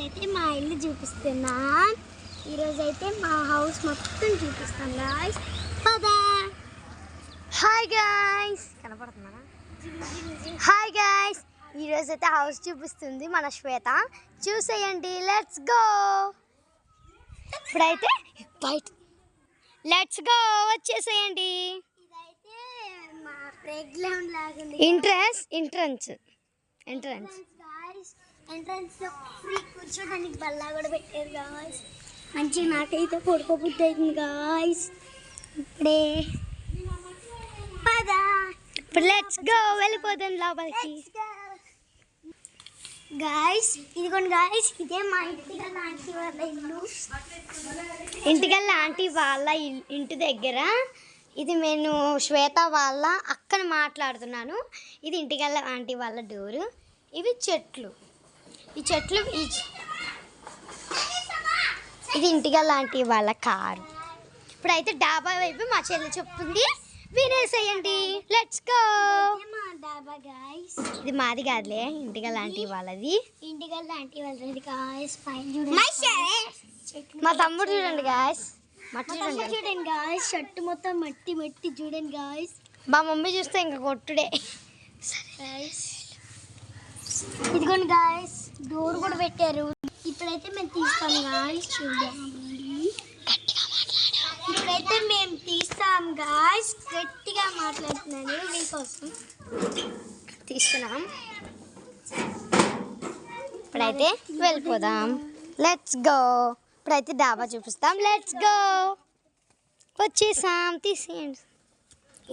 ఈరోజైతే మా ఇల్లు చూపిస్తున్నా. ఈరోజైతే మా హౌస్ మొత్తం చూపిస్తాం గాయ్స్. పదా. హాయ్ గాయ్స్, కనపడుతున్నారా? హాయ్ గాయ్స్, ఈరోజైతే హౌస్ చూపిస్తుంది మన శ్వేత. చూసేయండి, లెట్స్ గో. ఇప్పుడైతే బయట లెట్స్ గో, వచ్చేసేయండి. ఇదైతే మా ప్లే గ్రౌండ్ లాగా ఉంది. ఎంట్రన్స్ లో ఫ్రీ కూర్చోడానికి బల్ల కూడా పెట్టారు గాయ్స్. మంచిగా నాకైతే పడుకోబుద్ధి అవుతుంది గాయ్స్. ఇప్పుడే పదా, ఇప్పుడు లెట్స్ గో, వెళ్ళిపోదాం లోపలికి గాయ్స్. ఇదిగోండి గాయ్స్, ఇదే మా ఇంటికల్లా ఆంటీ వాళ్ళ ఇల్లు. ఇంటికల్లా ఆంటీ వాళ్ళ ఇంటి దగ్గర ఇది నేను శ్వేత వాళ్ళ అక్కని మాట్లాడుతున్నాను. ఇది ఇంటికల్లా ఆంటీ వాళ్ళ డోరు. ఇవి చెట్లు, ఈ చెట్లు ఇది ఇంటికల్లా ఆంటీ వాళ్ళ కారు. ఇప్పుడైతే డాబా వైపు మా చెల్లి చెప్తుంది, వినేసేయండి. Let's go. డాబా గాయ్స్, ఇది మాది కాదులే, ఇంటికల్లా ఆంటీ వాళ్ళది. ఇంటికల్లా ఆంటీ వాళ్ళది గాయ్స్. పైన చూడండి, మా తమ్ముడు చూడండి గాయ్స్. చూడండి గాయ్స్, షర్ట్ మొత్తం మట్టి మట్టి చూడండి గాయ్స్. మా మమ్మీ చూస్తే ఇంకా కొట్టుడే. ఇదిగోండి గాయ్స్, డోర్ కూడా పెట్టారు. ఇప్పుడైతే మేము తీస్తాం గాయ్స్. చూడండి, ఇప్పుడైతే మేము తీస్తాం గాయ్స్. గట్టిగా మాట్లాడుతున్నాను మీకోసం. తీసుకున్నాం, ఇప్పుడైతే వెళ్ళిపోదాం. Let's go. ఇప్పుడైతే డాబా చూపిస్తాం. లెట్స్ గో, వచ్చేసాం. తీసేయండి.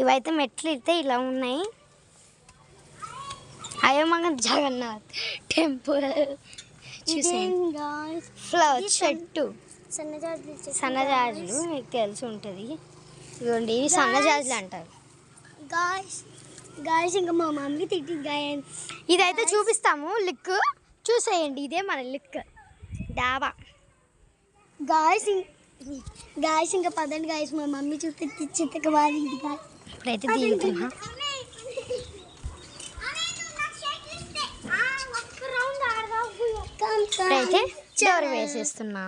ఇవైతే మెట్లు అయితే ఇలా ఉన్నాయి. అయోమగ జగన్నాథ్ టెంపుల్ చూసేయండి. ఫ్లవర్ చెట్టు, సన్నజాజులు మీకు తెలిసి ఉంటుంది. ఇదిగోండి, ఇవి సన్నజాజులు అంటారు గాయ్స్. ఇంకా మా మమ్మీ తిట్టి గాయస్. ఇదైతే చూపిస్తాము లిక్, చూసేయండి. ఇదే మన లిక్ డాబా గాయ్స్. ఇంకా పదండి గాయ్స్, మా మమ్మీ చూస్తే చిత్తక బాగా. ఇది ఇప్పుడైతే దిగుతున్నా. ఇప్పుడైతే డోర్ వేసేస్తున్నా.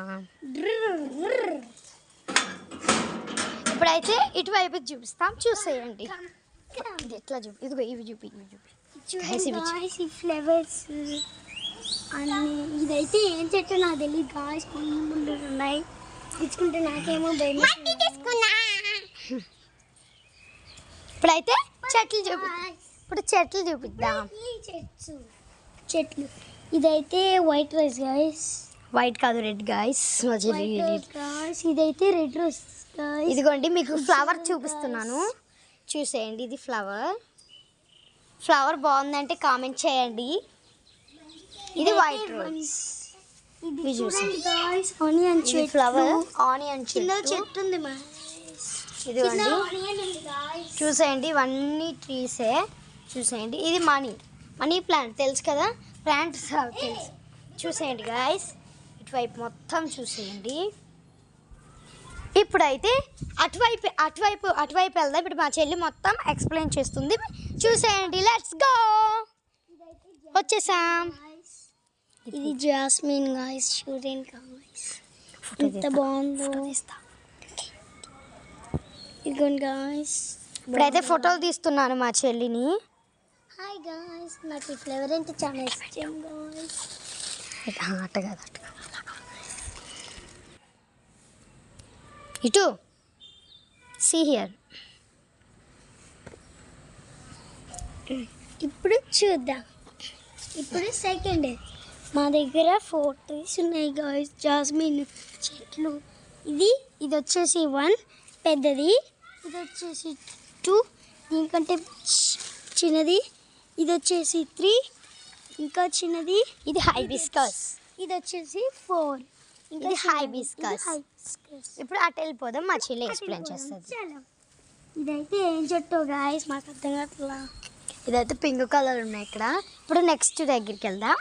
ఇప్పుడైతే ఇటువైపు చూపిస్తాం, చూసేయండి. ఇది ఎట్లా చూపి, ఇదిగో ఇవి చూపి ఫ్లవర్స్ అన్నీ. ఇదైతే ఏం చెట్టు నాకు తెలియదు గాయ్స్. ముందు ఉన్నాయి, తెచ్చుకుంటే నాకేమో భయం. ఇప్పుడైతే చెట్లు చూపిద్దాం. చెట్లు, ఇదైతే వైట్ రోజ్ గాయ్స్. వైట్ కాదు, రెడ్ గాయ్స్. ఇదైతే రెడ్ రోజ్. ఇదిగోండి, మీకు ఫ్లవర్ చూపిస్తున్నాను, చూసేయండి. ఇది ఫ్లవర్ బాగుందంటే కామెంట్ చేయండి. ఇది వైట్ రోజ్. ఇది చూసేయండి, ఫ్లవర్ ఆనియన్ చెట్టు ఉంది. ఇదిగోండి, చూసేయండి. ఇవన్నీ ట్రీసే. చూసేయండి, ఇది మనీ ప్లాంట్ తెలుసు కదా, ప్లాంట్ తెలుసు. చూసేయండి గాయ్స్, ఇటువైపు మొత్తం చూసేయండి. ఇప్పుడైతే అటువైపు వెళ్దాం. ఇప్పుడు మా చెల్లి మొత్తం ఎక్స్ప్లెయిన్ చేస్తుంది, చూసేయండి. లెట్స్ గో, వచ్చేసాం. ఇది జాస్మిన్ గాయ్స్, చూడండి గాయ్స్ ఎంత బాగుందో. ఇదిగోండి గాయ్స్, ఇప్పుడైతే ఫోటోలు తీస్తున్నాను మా చెల్లిని. హాయ్ గాయ్స్, నాకు ఈ ఫ్లేవర్ అంటే చాలా ఇష్టం గాయ్స్. అట్ట కాదు, ఇటు సీ హియర్. ఇప్పుడు చూద్దాం. ఇప్పుడు సెకండ్, మా దగ్గర 4 ట్రీస్ ఉన్నాయి గాయ్స్, జాస్మిన్ చెట్లు. ఇది వచ్చేసి 1 పెద్దది, ఇది వచ్చేసి 2 దీనికంటే చిన్నది, ఇది వచ్చేసి 3 ఇంకా చిన్నది, ఇది హైబిస్కస్. ఇది వచ్చేసి 4, ఇది హైబిస్కస్. ఇప్పుడు అటు వెళ్ళిపోదాం, మా చెల్లి ఎక్స్ప్లెయిన్ చేస్తుంది. ఇదైతే ఏం చెట్టు గాయ్స్, మాకు అర్థం కావట్లా. ఇదైతే పింక్ కలర్ ఉన్నాయి ఇక్కడ. ఇప్పుడు నెక్స్ట్ దగ్గరికి వెళ్దాం.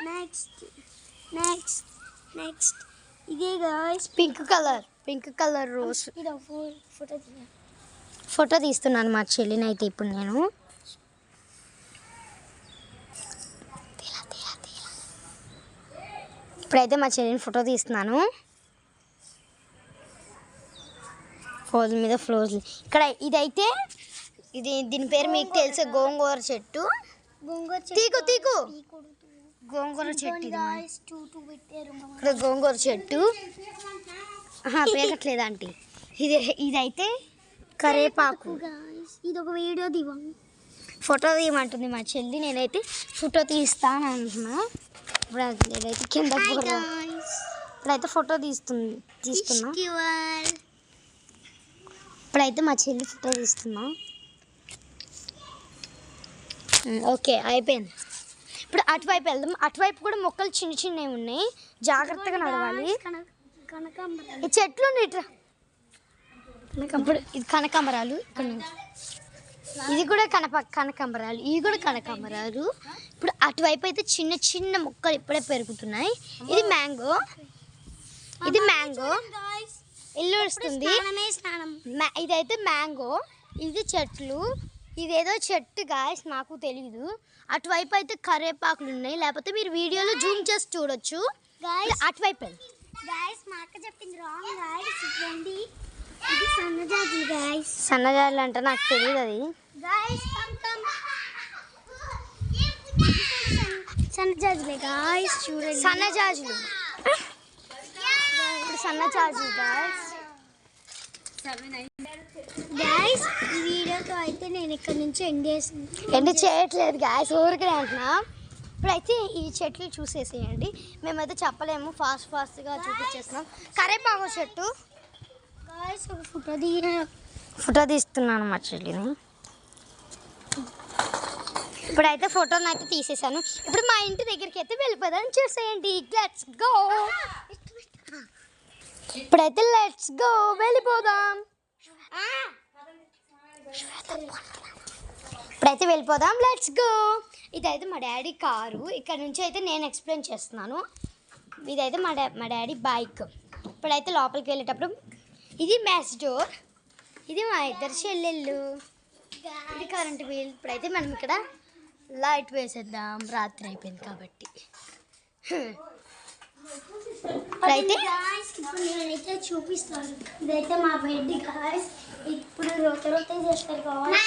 నెక్స్ట్ ఇదే guys, pink colour rose. Photo తీస్తున్నాను మా చెల్లిని అయితే ఇప్పుడు నేను. ఇప్పుడైతే మా చెల్లిని ఫోటో తీస్తున్నాను. ఫోజుల మీద ఫ్లోజ్. ఇక్కడ ఇదైతే దీని పేరు మీకు తెలుసు, గోంగూర చెట్టు. తీకు గోంగూర చెట్టు ఇది. ఇక్కడ గోంగూర చెట్టు పేరట్లేదు ఆంటీ. ఇదైతే కరేపాకు. ఇది ఒక వీడియో ఫోటో తీయమంటుంది మా చెల్లి. నేనైతే ఫోటో తీస్తాను అంటున్నా. ఇప్పుడు నేనైతే కింద ఇప్పుడైతే ఫోటో తీసుకున్నా. ఇప్పుడైతే మా చెల్లి ఫోటో తీస్తున్నా. ఓకే అయిపోయింది. ఇప్పుడు అటువైపు వెళ్దాం. అటువైపు కూడా మొక్కలు చిన్న చిన్నవి ఉన్నాయి, జాగ్రత్తగా నడవాలి. ఈ చెట్లు ఇట్లా ఇప్పుడు ఇది కనకాంబరాలు. ఇక్కడ నుంచి ఇది కూడా కనకాంబరాలు, ఇవి కూడా కనకాంబరాలు. ఇప్పుడు అటువైపు అయితే చిన్న చిన్న మొక్కలు ఇప్పుడే పెరుగుతున్నాయి. ఇది మ్యాంగో, ఇల్లు వస్తుంది. ఇదైతే మ్యాంగో, ఇది చెట్లు. ఇదేదో చెట్టు గాయస్, నాకు తెలీదు. అటువైపు అయితే కరేపాకులు ఉన్నాయి, లేకపోతే మీరు వీడియోలో జూమ్ చేసి చూడొచ్చు. అటువైపు సన్నజాజులు అంటే నాకు తెలియదు అది. సన్నజాజులే గాయస్, చూడండి. సన్నజాజులు గాయస్. ఈ వీడియోతో అయితే నేను ఇక్కడ నుంచి ఎండ్ చేయట్లేదు గాయస్, ఊరికే అంటున్నా. ఇప్పుడైతే ఈ చెట్లు చూసేసేయండి. మేమైతే చెప్పలేము, ఫాస్ట్గా చూపించేస్తున్నాం. కరేపాకు చెట్టు గాయస్. ఒక ఫోటో తీస్తున్నాను మా చెల్లిని. ఇప్పుడైతే ఫోటోని అయితే తీసేసాను. ఇప్పుడు మా ఇంటి దగ్గరికి అయితే వెళ్ళిపోదాం, చూసేయండి. Let's go. ఇప్పుడైతే లెట్స్ గో, వెళ్ళిపోదాం. ఇప్పుడైతే వెళ్ళిపోదాం, లెట్స్ గో. ఇదైతే మా డాడీ కారు. ఇక్కడ నుంచి అయితే నేను ఎక్స్ప్లెయిన్ చేస్తున్నాను. ఇదైతే మా డాడీ బైక్. ఇప్పుడైతే లోపలికి వెళ్ళేటప్పుడు ఇది మ్యాచ్ డోర్, ఇది మా ఇద్దరు చెల్లెళ్ళు, ఇది కరెంట్ వీల్. ఇప్పుడైతే మనం ఇక్కడ లైట్ వేసేద్దాం, రాత్రి అయిపోయింది కాబట్టి. ఇప్పుడైతే నేనైతే చూపిస్తాను. ఇదైతే మా బెడ్ గాయస్. ఇప్పుడు రొట్టె చేస్తారు కావాలి.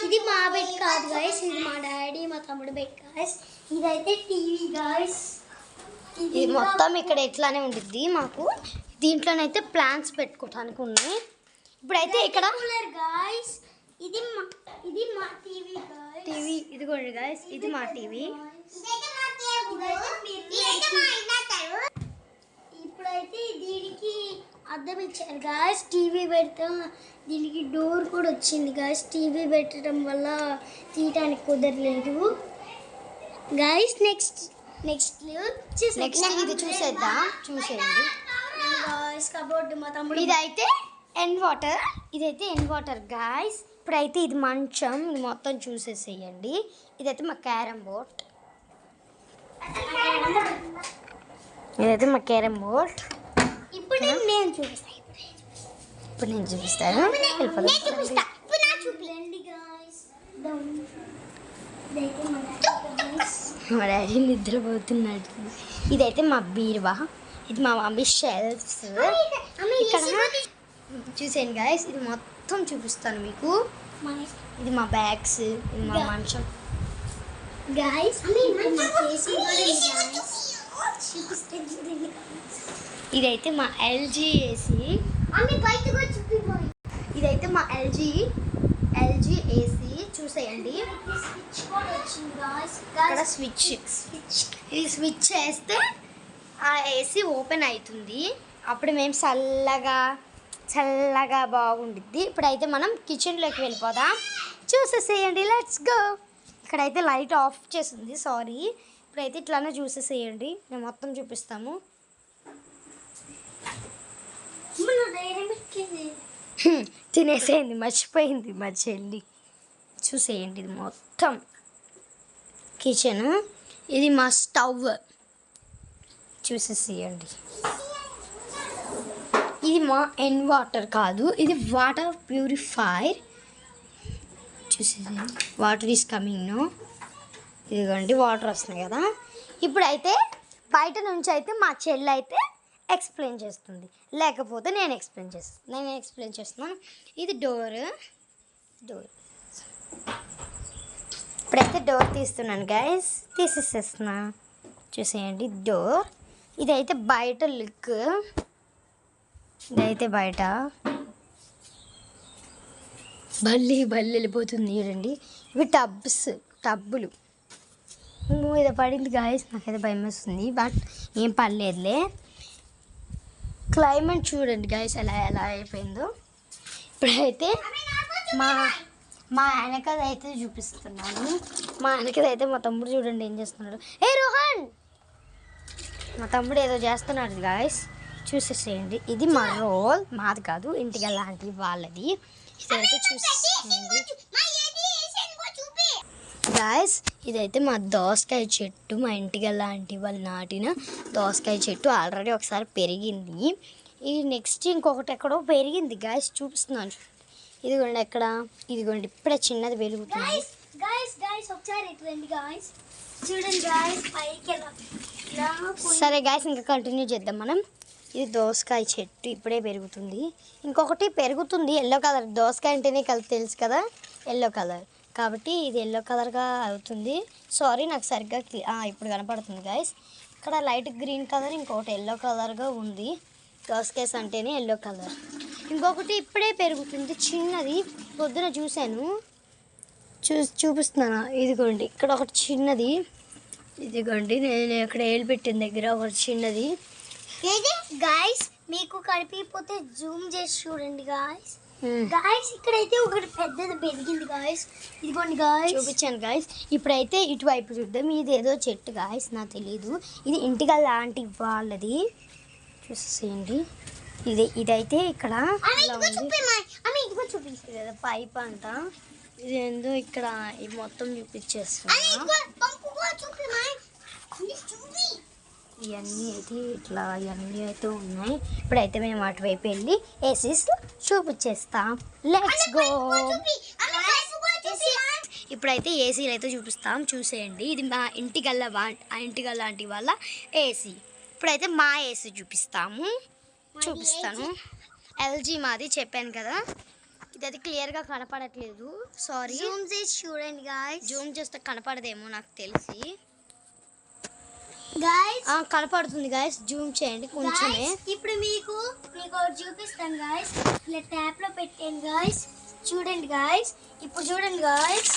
ఇది మా బెడ్ కాదు గాయస్, ఇది మా డాడీ మా తమ్ముడు బెడ్ గాయస్. ఇదైతే టీవీ గాయస్. ఇది మొత్తం ఇక్కడ ఎట్లానే ఉంటుంది మాకు. దీంట్లోనైతే ప్లాంట్స్ పెట్టుకోవడానికి ఉన్నాయి. ఇప్పుడైతే ఇక్కడ గాయస్ ఇది మా టీవీ గాయస్. టీవీ ఇది కూడా గాయస్, ఇది మా టీవీ. ఇప్పుడైతే దీనికి అద్దం ఇచ్చారు గాయస్. టీవీ పెట్టడం, దీనికి డోర్ కూడా వచ్చింది గాయస్. టీవీ పెట్టడం వల్ల తీయటానికి కుదరలేదు గాయస్. నెక్స్ట్ ఇది చూసేయండి గాయస్. కబోర్డ్ మా తమ్ముడు. ఇదైతే ఇదైతే ఎన్ వాటర్ గాయస్. ఇప్పుడైతే ఇది మంచం, ఇది మొత్తం చూసేసేయండి. ఇదైతే మా క్యారమ్ బోర్డ్. ఇప్పుడు నేను చూపిస్తాను. మా డాడీ నిద్రపోతున్నాడు. ఇదైతే మా బీరువా, ఇది మా మమ్మీ షెల్ఫ్స్. ఇక్కడ చూసేయండి గాయస్, ఇది మొత్తం చూపిస్తాను మీకు. ఇది మా బ్యాగ్స్, ఇది మా మంచం గాయస్. ఇదైతే మా ఎల్జీ ఏసీ. ఇదైతే మా ఎల్జీ ఏసీ చూసేయండి. ఇక్కడ స్విచ్, ఈ స్విచ్ వేస్తే ఆ ఏసీ ఓపెన్ అవుతుంది. అప్పుడు మేము చల్లగా బాగుండిద్ది. ఇప్పుడైతే మనం కిచెన్లోకి వెళ్ళిపోదాం, చూసేసేయండి. Let's go. ఇక్కడైతే లైట్ ఆఫ్ చేసింది, సారీ. ఇప్పుడైతే ఇట్లానే చూసేసేయండి, మేము మొత్తం చూపిస్తాము. తినేసేయండి, మర్చిపోయింది మా చెల్లి. చూసేయండి, ఇది మొత్తం కిచెన్. ఇది మా స్టవ్, చూసేసేయండి. ఇది మా ఎన్ వాటర్ కాదు, ఇది వాటర్ ప్యూరిఫైర్. చూసేయండి, వాటర్ ఈస్ కమింగ్ నో. ఇదిగోండి వాటర్ వస్తున్నాయి కదా. ఇప్పుడైతే బయట నుంచి అయితే మా చెల్లి అయితే ఎక్స్ప్లెయిన్ చేస్తుంది, లేకపోతే నేను ఎక్స్ప్లెయిన్ చేస్తున్నాను. ఇది డోర్. ఇప్పుడైతే డోర్ తీస్తున్నాను గైస్, తీసేసేస్తున్నా. చూసేయండి డోర్. ఇదైతే బయట లుక్. ఇదైతే బయట బల్లి వెళ్ళిపోతుంది చూడండి. ఇవి టబ్బులు. ఇది పడింది గాయస్, నాకైతే భయం వేస్తుంది, బట్ ఏం పడలేదులే. క్లైమేట్ చూడండి గాయస్ ఎలా అయిపోయిందో. ఇప్పుడైతే మా వెనకదైతే చూపిస్తున్నాను. మా వెనకదైతే మా తమ్ముడు చూడండి ఏం చేస్తున్నాడు. ఏ రోహన్, మా తమ్ముడు ఏదో చేస్తున్నాడు గాయస్, చూసేసేయండి. ఇది మా రోల్, మాది కాదు, ఇంటికి అలాంటి వాళ్ళది. ఇదైతే చూసేసేయండి గాయస్. ఇదైతే మా దోసకాయ చెట్టు, మా ఇంటికి అలాంటి వాళ్ళు నాటిన దోసకాయ చెట్టు. ఆల్రెడీ ఒకసారి పెరిగింది. ఇది నెక్స్ట్ ఇంకొకటి ఎక్కడో పెరిగింది గాయస్, చూపిస్తున్నాను. ఇదిగోండి ఇదిగోండి ఇప్పుడే చిన్నది పెరుగుతుంది. సరే గాయస్, ఇంకా కంటిన్యూ చేద్దాం మనం. ఇది దోసకాయ చెట్టు ఇప్పుడే పెరుగుతుంది. ఇంకొకటి పెరుగుతుంది ఎల్లో కలర్. దోసకాయ అంటేనే తెలుసు కదా, ఎల్లో కలర్, కాబట్టి ఇది ఎల్లో కలర్గా అవుతుంది. సారీ, నాకు సరిగ్గా ఇప్పుడు కనపడుతుంది గాయస్. ఇక్కడ లైట్ గ్రీన్ కలర్, ఇంకొకటి ఎల్లో కలర్గా ఉంది. దోసకాయ అంటేనే ఎల్లో కలర్. ఇంకొకటి ఇప్పుడే పెరుగుతుంది చిన్నది, పొద్దున చూశాను, చూపిస్తున్నాను. ఇదిగోండి ఇక్కడ ఒకటి చిన్నది, ఇదిగోండి నేను ఇక్కడ ఏలు పెట్టిన దగ్గర ఒకటి చిన్నది. గాయస్ మీకు కనిపిపోతే జూమ్ చేసి చూడండి గాయస్. గాయస్ ఇక్కడైతే ఒకటి పెద్దది పెరిగింది గాయస్, ఇదిగోండి గాయస్, చూపించాను గాయస్. ఇప్పుడైతే ఇటువైపు చూద్దాం. ఇది ఏదో చెట్టు గాయస్, నాకు తెలీదు. ఇది ఇంటిగా లాంటి వాళ్ళది, చూసేయండి. ఇదైతే ఇక్కడ పైప్ అంట. ఇది ఏందో ఇక్కడ ఇది మొత్తం చూపించేస్తున్నా. ఇవన్నీ అయితే ఉన్నాయి. ఇప్పుడైతే మేము అటువైపు వెళ్ళి ఏసీస్ చూపించేస్తాం. Let's go. ఇప్పుడైతే ఏసీలు అయితే చూపిస్తాం, చూసేయండి. ఇది మా ఇంటిగల్లాంటి వాళ్ళ ఏసీ. ఇప్పుడైతే మా ఏసీ చూపిస్తాను. ఎల్జీ మాది, చెప్పాను కదా. ఇదైతే క్లియర్గా కనపడట్లేదు, సారీ. జూమ్ చేసి చూడండి గాయస్. జూమ్ చేస్తే కనపడదేమో నాకు తెలిసి. గాయస్ కనపడుతుంది గాయస్, జూమ్ చేయండి కొంచెమే. ఇప్పుడు మీకు ఒకటి చూపిస్తాను గాయస్. ఇలా ట్యాప్ లో పెట్టాను గాయస్, చూడండి గాయస్. ఇప్పుడు చూడండి గాయస్,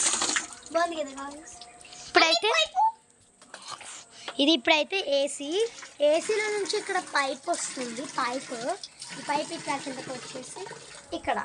బాగుంది కదా గాయస్. ఇప్పుడైతే ఏసీలో నుంచి ఇక్కడ పైప్ వస్తుంది. ఈ పైప్ ఇట్లా కిందకి వచ్చేసి ఇక్కడ